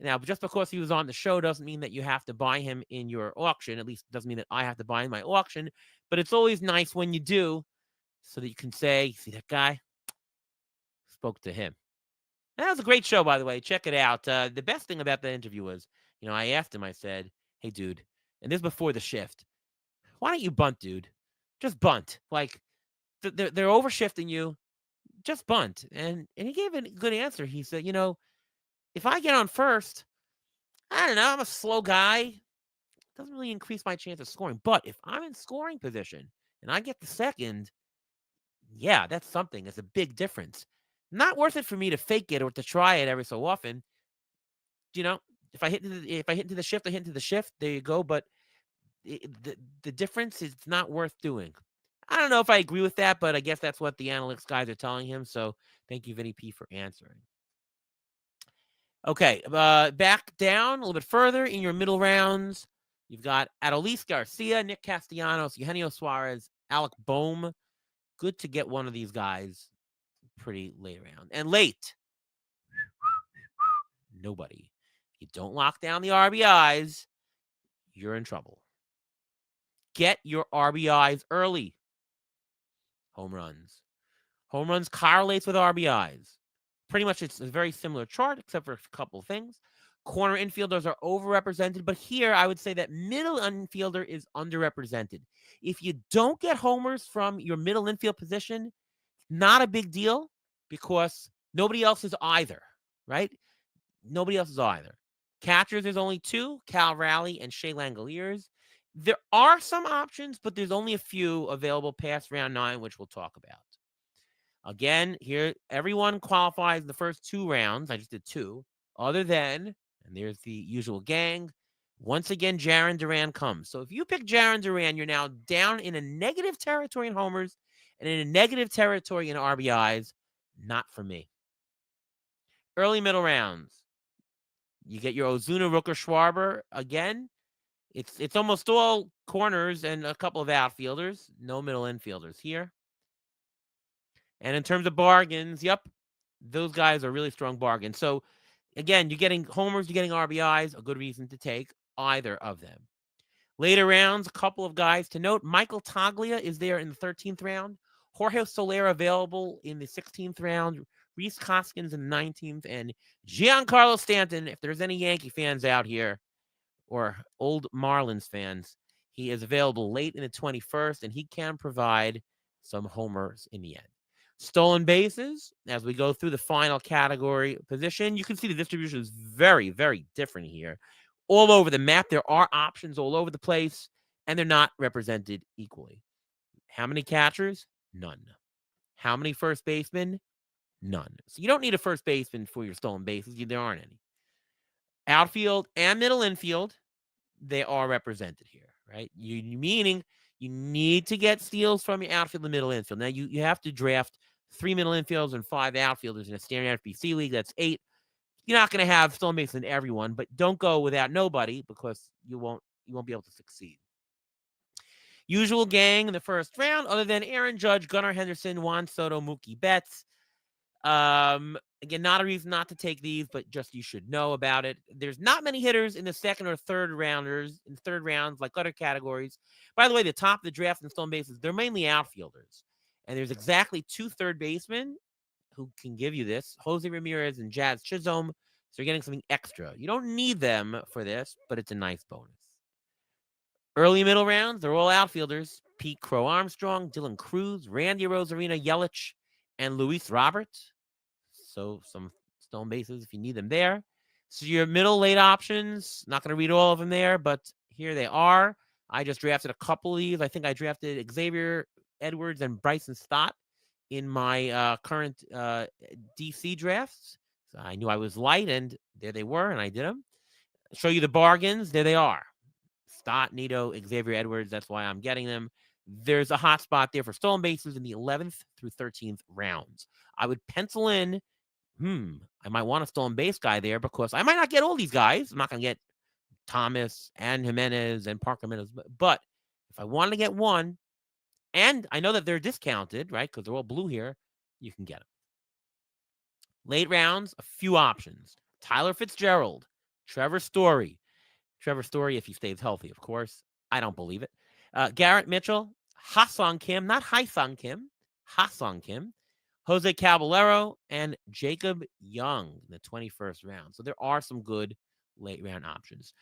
Now, just because he was on the show doesn't mean that you have to buy him in your auction. At least it doesn't mean that I have to buy in my auction. But it's always nice when you do, so that you can say, see that guy? Spoke to him. And that was a great show, by the way. Check it out. The best thing about that interview was, I asked him, I said, hey, dude, and this is before the shift. Why don't you bunt, dude? Just bunt. Like, they're overshifting you. Just bunt. And he gave a good answer. He said, if I get on first, I don't know, I'm a slow guy. doesn't really increase my chance of scoring. But if I'm in scoring position and I get the second, yeah, that's something. It's a big difference. Not worth it for me to fake it or to try it every so often. You know, if I hit into the shift, I hit into the shift. There you go. But the difference is not worth doing. I don't know if I agree with that, but I guess that's what the analytics guys are telling him. So thank you, Vinny P, for answering. Okay, back down a little bit further in your middle rounds. You've got Adolis Garcia, Nick Castellanos, Eugenio Suarez, Alec Boehm. Good to get one of these guys pretty late round. And late, nobody. If you don't lock down the RBIs, you're in trouble. Get your RBIs early. Home runs. Home runs correlates with RBIs. Pretty much it's a very similar chart, except for a couple of things. Corner infielders are overrepresented, but here I would say that middle infielder is underrepresented. If you don't get homers from your middle infield position, not a big deal because nobody else is either, right? Nobody else is either. Catchers, there's only two, Cal Raleigh and Shea Langoliers. There are some options, but there's only a few available past round 9, which we'll talk about. Again, here, everyone qualifies the first 2 rounds. I just did 2. Other than, and there's the usual gang, once again, Jarren Duran comes. So if you pick Jarren Duran, you're now down in a negative territory in homers and in a negative territory in RBIs. Not for me. Early middle rounds. You get your Ozuna, Rooker, Schwarber. Again, it's almost all corners and a couple of outfielders. No middle infielders here. And in terms of bargains, yep, those guys are really strong bargains. So, again, you're getting homers, you're getting RBIs, a good reason to take either of them. Later rounds, a couple of guys to note. Michael Toglia is there in the 13th round. Jorge Soler available in the 16th round. Rhys Hoskins in the 19th. And Giancarlo Stanton, if there's any Yankee fans out here or old Marlins fans, he is available late in the 21st, and he can provide some homers in the end. Stolen bases, as we go through the final category position, you can see the distribution is very, very different here. All over the map, there are options all over the place, and they're not represented equally. How many catchers? None. How many first basemen? None. So you don't need a first baseman for your stolen bases. There aren't any. Outfield and middle infield, they are represented here, right? Meaning you need to get steals from your outfield and middle infield. Now, you have to draft 3 middle infielders and 5 outfielders in a standard FBC league. That's 8. You're not going to have stolen bases in everyone, but don't go without nobody because you won't be able to succeed. Usual gang in the first round, other than Aaron Judge, Gunnar Henderson, Juan Soto, Mookie Betts. Again, not a reason not to take these, but just you should know about it. There's not many hitters in the second or third rounds like other categories. By the way, the top of the draft in stolen bases, they're mainly outfielders. And there's exactly 2 third basemen who can give you this, Jose Ramirez and Jazz Chisholm. So you're getting something extra. You don't need them for this, but it's a nice bonus. Early middle rounds, they're all outfielders. Pete Crow Armstrong, Dylan Cruz, Randy Rosarina, Yelich, and Luis Robert. So some stolen bases if you need them there. So your middle late options, not going to read all of them there, but here they are. I just drafted a couple of these. I think I drafted Xavier Edwards and Bryson Stott in my current DC drafts. So I knew I was light, and there they were, and I did them. Show you the bargains. There they are. Stott, Nito, Xavier Edwards. That's why I'm getting them. There's a hot spot there for stolen bases in the 11th through 13th rounds. I would pencil in, I might want a stolen base guy there because I might not get all these guys. I'm not going to get Thomas and Jimenez and Parker Jimenez. But if I want to get one, and I know that they're discounted, right, because they're all blue here, you can get them. Late rounds, a few options. Tyler Fitzgerald, Trevor Story. Trevor Story, if he stays healthy, of course. I don't believe it. Garrett Mitchell, Ha-Sung Kim, not Hai-Sung Kim, Ha-Sung Kim, Jose Caballero, and Jacob Young in the 21st round. So there are some good late round options.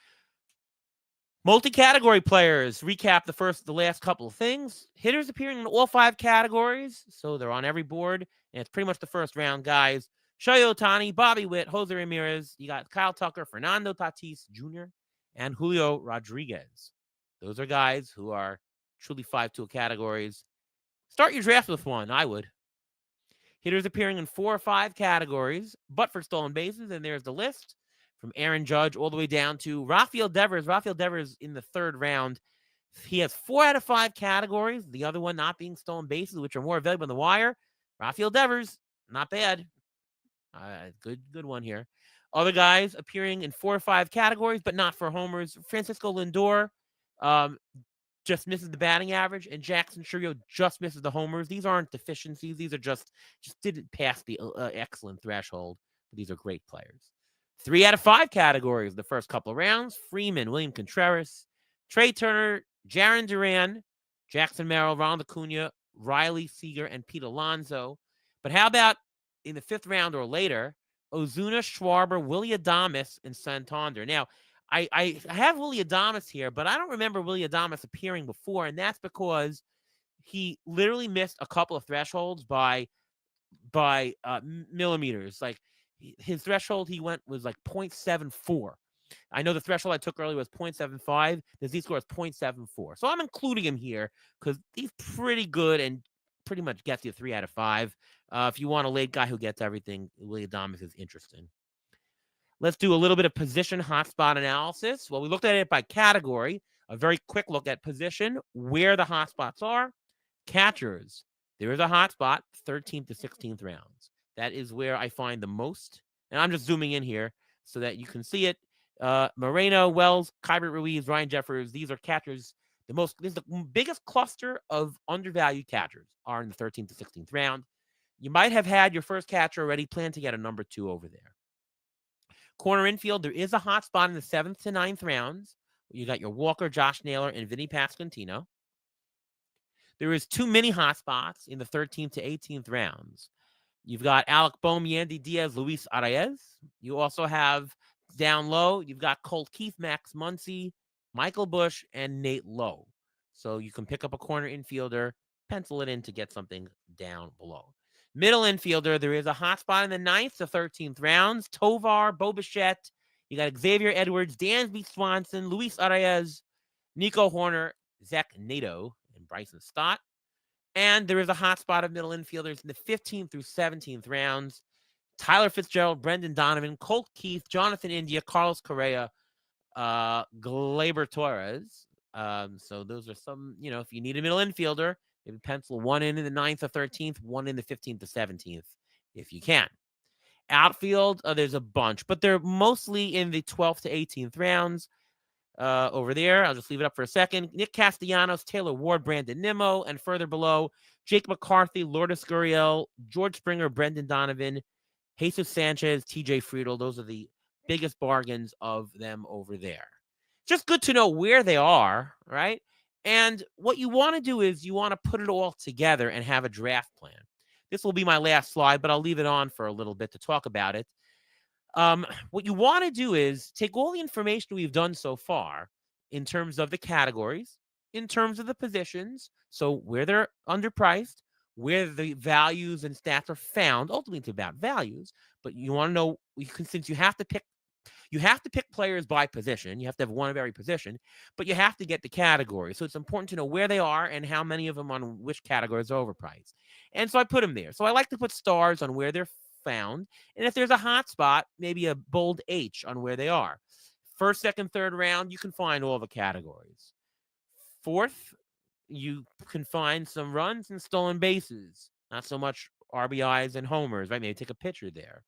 Multi-category players, recap the last couple of things. Hitters appearing in all 5 categories, so they're on every board, and it's pretty much the first round guys. Shohei Ohtani, Bobby Witt, Jose Ramirez. You got Kyle Tucker, Fernando Tatis Jr., and Julio Rodriguez. Those are guys who are truly 5 tool categories. Start your draft with one, I would. Hitters appearing in 4 or 5 categories, but for stolen bases, and there's the list from Aaron Judge all the way down to Rafael Devers. Rafael Devers in the 3rd round. He has 4 out of 5 categories, the other one not being stolen bases, which are more available on the wire. Rafael Devers, not bad. Good one here. Other guys appearing in 4 or 5 categories, but not for homers. Francisco Lindor um, just misses the batting average, and Jackson Chourio just misses the homers. These aren't deficiencies. These are just didn't pass the excellent threshold. But these are great players. 3 out of 5 categories the first couple of rounds. Freeman, William Contreras, Trey Turner, Jarren Duran, Jackson Merrill, Ronald Acuna, Riley Seager, and Pete Alonso. But how about in the 5th round or later, Ozuna, Schwarber, Willy Adames, and Santander? Now, I have Willy Adames here, but I don't remember Willy Adames appearing before, and that's because he literally missed a couple of thresholds by millimeters. Like his threshold he went was like 0.74. I know the threshold I took earlier was 0.75. The Z-score is 0.74. So I'm including him here because he's pretty good and pretty much gets you 3 out of 5. If you want a late guy who gets everything, Willy Adames is interesting. Let's do a little bit of position hotspot analysis. Well, we looked at it by category. A very quick look at position, where the hotspots are. Catchers. There is a hotspot, 13th to 16th rounds. That is where I find the most. And I'm just zooming in here so that you can see it. Moreno, Wells, Kyber Ruiz, Ryan Jeffers. These are catchers. This is the biggest cluster of undervalued catchers are in the 13th to 16th round. You might have had your first catcher already, plan to get a number 2 over there. Corner infield, there is a hot spot in the 7th to 9th rounds. You got your Walker, Josh Naylor, and Vinny Pasquantino. There is 2 mini hot spots in the 13th to 18th rounds. You've got Alec Bohm, Yandy Diaz, Luis Arias. You also have down low, you've got Colt Keith, Max Muncy, Michael Busch, and Nate Lowe. So you can pick up a corner infielder, pencil it in to get something down below. Middle infielder, there is a hot spot in the 9th to 13th rounds. Tovar, Bo Bichette. You got Xavier Edwards, Dansby Swanson, Luis Arias, Nico Horner, Zach Nato, and Bryson Stott. And there is a hot spot of middle infielders in the 15th through 17th rounds. Tyler Fitzgerald, Brendan Donovan, Colt Keith, Jonathan India, Carlos Correa, Gleyber Torres. So those are some, if you need a middle infielder, maybe pencil one in the 9th or 13th, one in the 15th to 17th, if you can. Outfield, there's a bunch, but they're mostly in the 12th to 18th rounds. Over there, I'll just leave it up for a second. Nick Castellanos, Taylor Ward, Brandon Nimmo, and further below, Jake McCarthy, Lourdes Gurriel, George Springer, Brendan Donovan, Jesus Sanchez, TJ Friedel. Those are the biggest bargains of them over there. Just good to know where they are, right? And what you want to do is you want to put it all together and have a draft plan. This will be my last slide, but I'll leave it on for a little bit to talk about it. What you want to do is take all the information we've done so far in terms of the categories, in terms of the positions, so where they're underpriced, where the values and stats are found. Ultimately, it's about values, but you want to know, since you have to pick players by position. You have to have one of every position, but you have to get the category. So it's important to know where they are and how many of them on which categories are overpriced. And so I put them there. So I like to put stars on where they're found. And if there's a hot spot, maybe a bold H on where they are. First, second, third round, you can find all the categories. Fourth, you can find some runs and stolen bases. Not so much RBIs and homers, right? Maybe take a pitcher there.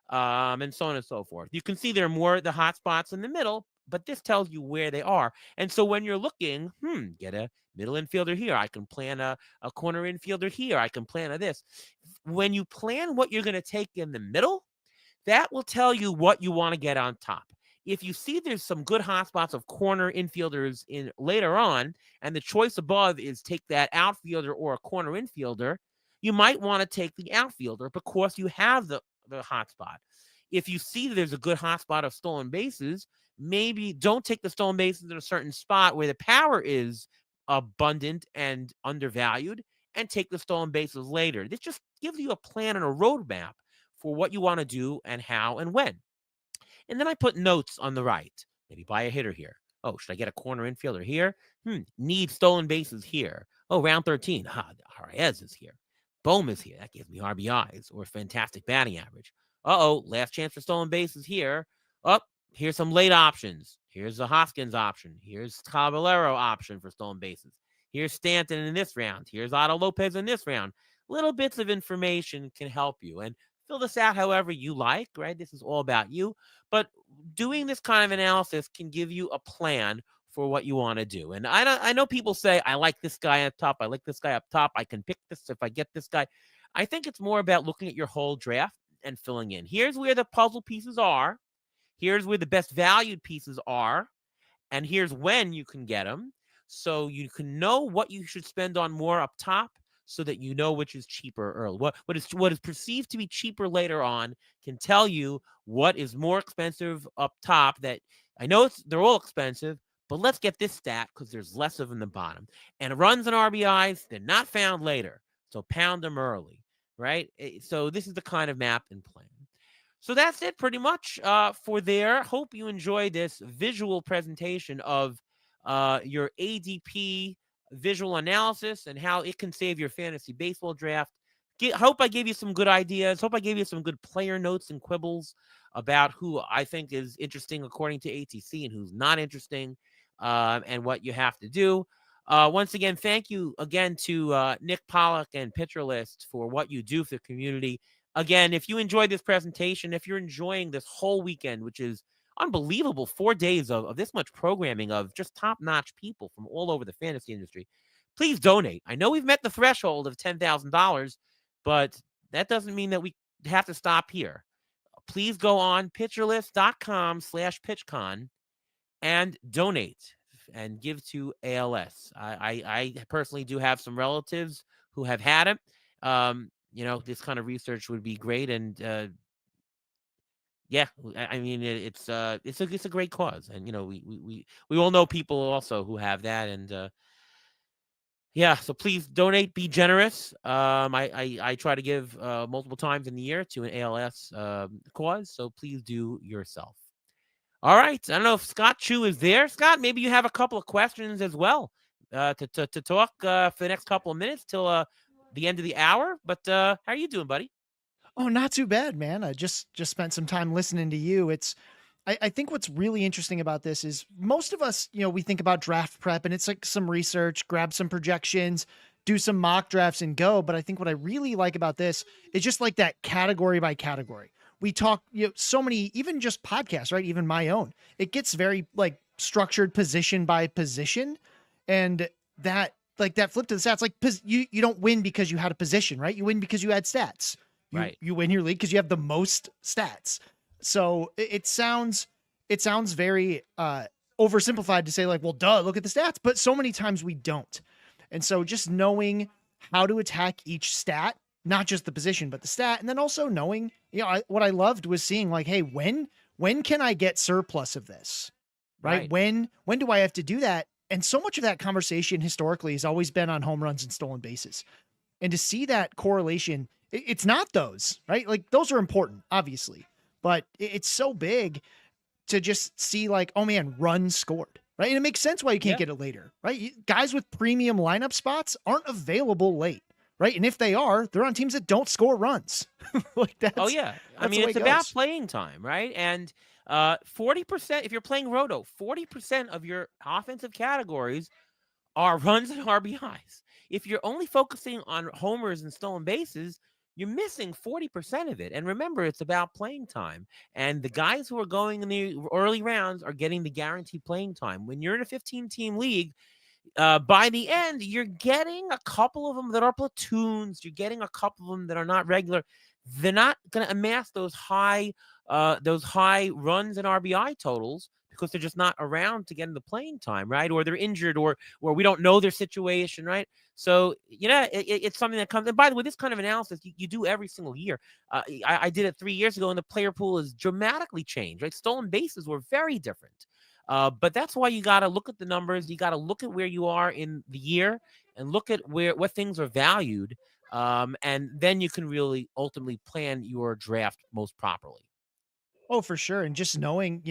And so on and so forth. You can see there are more the hot spots in the middle, but this tells you where they are. And so when you're looking, get a middle infielder here. I can plan a corner infielder here. I can plan this. When you plan what you're going to take in the middle, that will tell you what you want to get on top. If you see there's some good hotspots of corner infielders in later on, and the choice above is take that outfielder or a corner infielder, you might want to take the outfielder because you have the hotspot. If you see that there's a good hotspot of stolen bases, maybe don't take the stolen bases in a certain spot where the power is abundant and undervalued, and take the stolen bases later. This just gives you a plan and a roadmap for what you want to do and how and when. And then I put notes on the right. Maybe buy a hitter here. Oh, should I get a corner infielder here? Need stolen bases here. Oh, round 13. Ariel is here. Bohm is here. That gives me RBIs or fantastic batting average. Last chance for stolen bases here. Oh, here's some late options. Here's the Hoskins option. Here's Caballero option for stolen bases. Here's Stanton in this round. Here's Otto Lopez in this round. Little bits of information can help you. And fill this out however you like, right? This is all about you. But doing this kind of analysis can give you a plan for what you want to do. And I know people say, I like this guy up top. I like this guy up top. I can pick this if I get this guy. I think it's more about looking at your whole draft and filling in. Here's where the puzzle pieces are. Here's where the best valued pieces are. And here's when you can get them. So you can know what you should spend on more up top so that you know which is cheaper early. What is perceived to be cheaper later on can tell you what is more expensive up top. That I know they're all expensive, but let's get this stat because there's less of them in the bottom. And runs and RBIs, they're not found later. So pound them early, right? So this is the kind of map and plan. So that's it pretty much for there. Hope you enjoyed this visual presentation of your ADP visual analysis and how it can save your fantasy baseball draft. Hope I gave you some good ideas. Hope I gave you some good player notes and quibbles about who I think is interesting according to ATC and who's not interesting, and what you have to do. Once again, thank you again to Nick Pollock and PitcherList for what you do for the community. Again, if you enjoyed this presentation, if you're enjoying this whole weekend, which is unbelievable, 4 days of this much programming of just top-notch people from all over the fantasy industry, please donate. I know we've met the threshold of $10,000, but that doesn't mean that we have to stop here. Please go on pitcherlist.com/PitchCon and donate and give to ALS. I personally do have some relatives who have had it. This kind of research would be great. And yeah, I mean, it's a great cause. And, we all know people also who have that. And yeah, so please donate, be generous. I try to give multiple times in the year to an ALS cause. So please do yourself. All right. I don't know if Scott Chu is there. Scott, maybe you have a couple of questions as well to talk for the next couple of minutes till the end of the hour. But how are you doing, buddy? Oh, not too bad, man. I just spent some time listening to you. I think what's really interesting about this is most of us, we think about draft prep and it's like some research, grab some projections, do some mock drafts and go. But I think what I really like about this is just like that category by category. We talk, so many, even just podcasts, right? Even my own, it gets very like structured position by position. And that, like that flip to the stats, like you don't win because you had a position, right? You win because you had stats. Right. You win your league because you have the most stats. So it sounds very oversimplified to say like, well, duh, look at the stats. But so many times we don't. And so just knowing how to attack each stat, not just the position, but the stat, and then also knowing, what I loved was seeing like, hey, when can I get surplus of this? Right? When do I have to do that? And so much of that conversation historically has always been on home runs and stolen bases. And to see that correlation, it's not those, right? Like those are important, obviously, but it's so big to just see like, oh man, runs scored, right? And it makes sense why you can't get it later, right? Guys with premium lineup spots aren't available late, right? And if they are, they're on teams that don't score runs. Like that's, oh yeah, I mean it's about playing time, right? And 40%, if you're playing Roto, 40% of your offensive categories are runs and RBIs. If you're only focusing on homers and stolen bases, you're missing 40% of it. And remember, it's about playing time. And the guys who are going in the early rounds are getting the guaranteed playing time. When you're in a 15-team league, by the end, you're getting a couple of them that are platoons. You're getting a couple of them that are not regular. They're not going to amass those high runs and RBI totals because they're just not around to get in the playing time, right? Or they're injured, or we don't know their situation, right? So, it's something that comes. And by the way, this kind of analysis you do every single year. I did it 3 years ago, and the player pool has dramatically changed, right? Stolen bases were very different. But that's why you got to look at the numbers. You got to look at where you are in the year and look at what things are valued. And then you can really ultimately plan your draft most properly. Oh, for sure. And just knowing,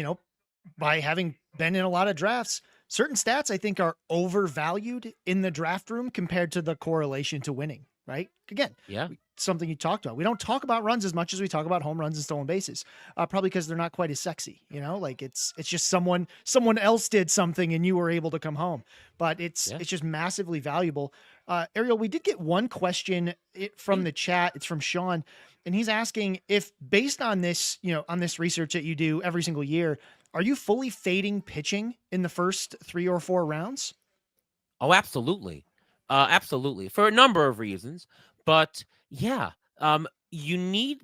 by having been in a lot of drafts, certain stats I think are overvalued in the draft room compared to the correlation to winning, right? Again, Yeah. something you talked about. We don't talk about runs as much as we talk about home runs and stolen bases, probably because they're not quite as sexy. Like it's just someone else did something and you were able to come home. But it's Yeah. it's just massively valuable. Ariel, we did get one question from Sweet. the chat. It's from Sean, and he's asking if, based on this, on this research that you do every single year, are you fully fading pitching in the first 3 or 4 rounds? Oh, absolutely. Absolutely. For a number of reasons. But yeah, you need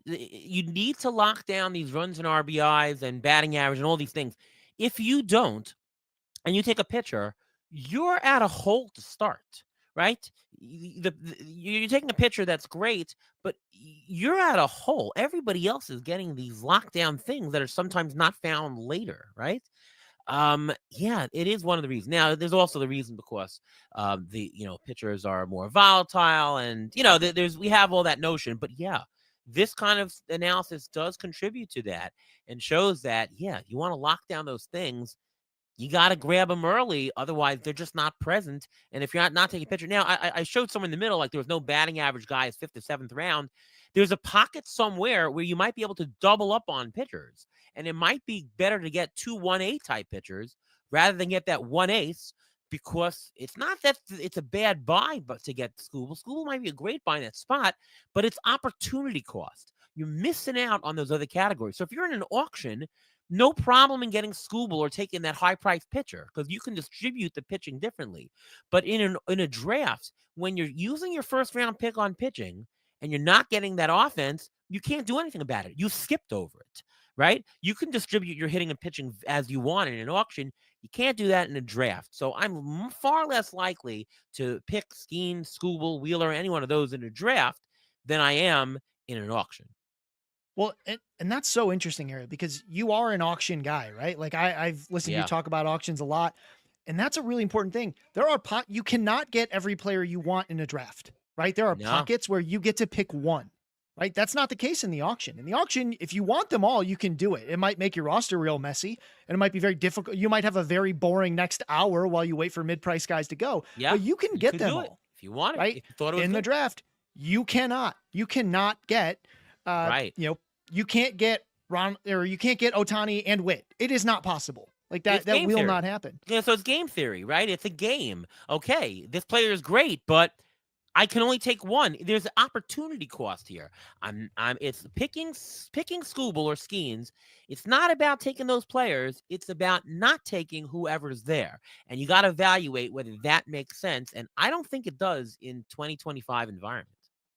to lock down these runs and RBIs and batting average and all these things. If you don't, and you take a pitcher, you're at a hole to start, right? You're taking a pitcher that's great, but you're at a hole. Everybody else is getting these lockdown things that are sometimes not found later, right? Yeah, it is one of the reasons. Now, there's also the reason because the pitchers are more volatile, and we have all that notion. But yeah, this kind of analysis does contribute to that and shows that you want to lock down those things. You got to grab them early, otherwise they're just not present. And if you're not taking a pitcher now, I showed somewhere in the middle, like there was no batting average guys 5th or 7th round. There's a pocket somewhere where you might be able to double up on pitchers, and it might be better to get 2 1A type pitchers rather than get that 1 ace, because it's not that it's a bad buy, but to get Scooble. Scooble might be a great buy in that spot, but it's opportunity cost. You're missing out on those other categories. So if you're in an auction, no problem in getting Scooble or taking that high priced pitcher, because you can distribute the pitching differently. But in a draft, when you're using your first round pick on pitching and you're not getting that offense, you can't do anything about it. You skipped over it, right? You can distribute your hitting and pitching as you want in an auction. You can't do that in a draft. So I'm far less likely to pick Skeen, Scooble, Wheeler, any one of those in a draft than I am in an auction. Well, and that's so interesting, Ariel, because you are an auction guy, right? Like I've listened to you Yeah. talk about auctions a lot, and that's a really important thing. You cannot get every player you want in a draft, right? There are No. pockets where you get to pick one, right? That's not the case in the auction. In the auction, if you want them all, you can do it. It might make your roster real messy, and it might be very difficult. You might have a very boring next hour while you wait for mid-price guys to go, Yeah. but you can You get could them do it all, if you want it, right? if you thought it was In the good. draft, you cannot get uh, Right. you know, you can't get you can't get Otani and Witt. It is not possible. Like It's that game will theory. not happen. Yeah, so it's game theory, right? It's a game. Okay, this player is great, but I can only take one. There's opportunity cost here. It's picking Scooble or Skeens. It's not about taking those players. It's about not taking whoever's there. And you got to evaluate whether that makes sense. And I don't think it does in 2025 environment.